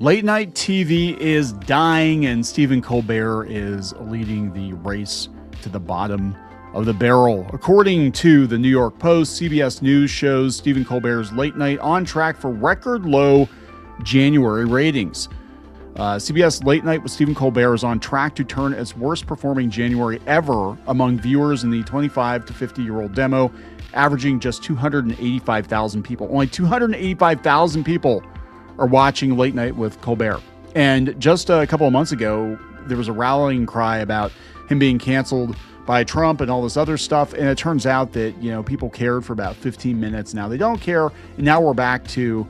Late night TV is dying, and Stephen Colbert is leading the race to the bottom of the barrel. According to the New York Post, CBS News shows Stephen Colbert's Late Night on track for record low January ratings. CBS Late Night with Stephen Colbert is on track to turn its worst performing January ever among viewers in the 25 to 50-year-old demo, averaging just 285,000 people. Only 285,000 people are watching Late Night with Colbert. And just a couple of months ago, there was a rallying cry about him being canceled by Trump and all this other stuff. And it turns out that, people cared for about 15 minutes. Now they don't care. And now we're back to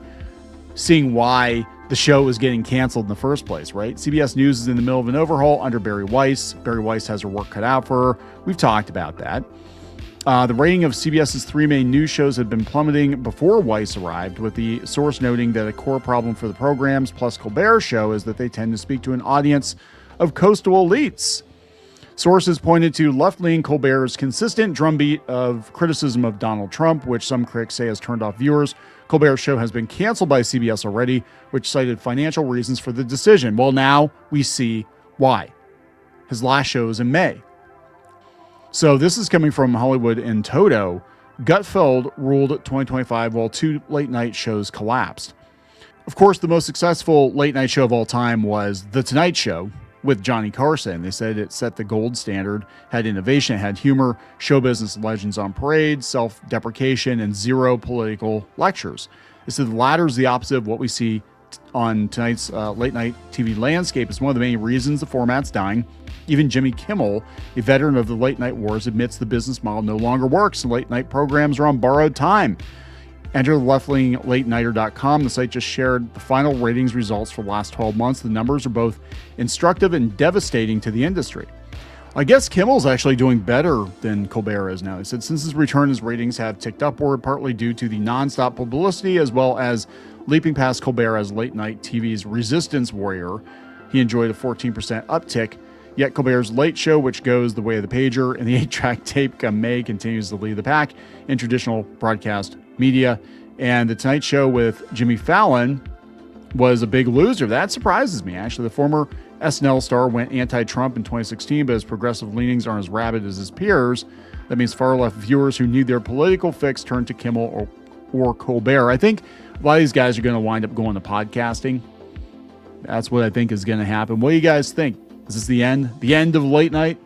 seeing why the show is getting canceled in the first place, right? CBS News is in the middle of an overhaul under Barry Weiss. Barry Weiss has her work cut out for her. We've talked about that. The rating of CBS's three main news shows had been plummeting before Weiss arrived, with the source noting that a core problem for the programs plus Colbert's show is that they tend to speak to an audience of coastal elites. Sources pointed to left-leaning Colbert's consistent drumbeat of criticism of Donald Trump, which some critics say has turned off viewers. Colbert's show has been canceled by CBS already, which cited financial reasons for the decision. Well, now we see why. His last show was in May. So this is coming from Hollywood in toto. Gutfeld ruled 2025 while two late night shows collapsed. Of course, the most successful late night show of all time was The Tonight Show with Johnny Carson. They said it set the gold standard, had innovation, had humor, show business legends on parade, self-deprecation, and zero political lectures. They said the latter is the opposite of what we see on tonight's late night TV landscape. It's one of the main reasons the format's dying. Even Jimmy Kimmel, a veteran of the late night wars, admits the business model no longer works and late night programs are on borrowed time. Enter the left-leaning lateniter.com. The site just shared the final ratings results for the last 12 months. The numbers are both instructive and devastating to the industry. I guess Kimmel's actually doing better than Colbert is now. He said since his return, his ratings have ticked upward, partly due to the nonstop publicity as well as leaping past Colbert as late night TV's resistance warrior. He enjoyed a 14% uptick. Yet Colbert's Late Show, which goes the way of the pager and the 8-track tape come May, continues to lead the pack in traditional broadcast media. And The Tonight Show with Jimmy Fallon was a big loser. That surprises me, actually. The former SNL star went anti-Trump in 2016, but his progressive leanings aren't as rabid as his peers. That means far-left viewers who need their political fix turn to Kimmel or Colbert. I think a lot of these guys are going to wind up going to podcasting. That's what I think is going to happen. What do you guys think? Is this the end? The end of late night?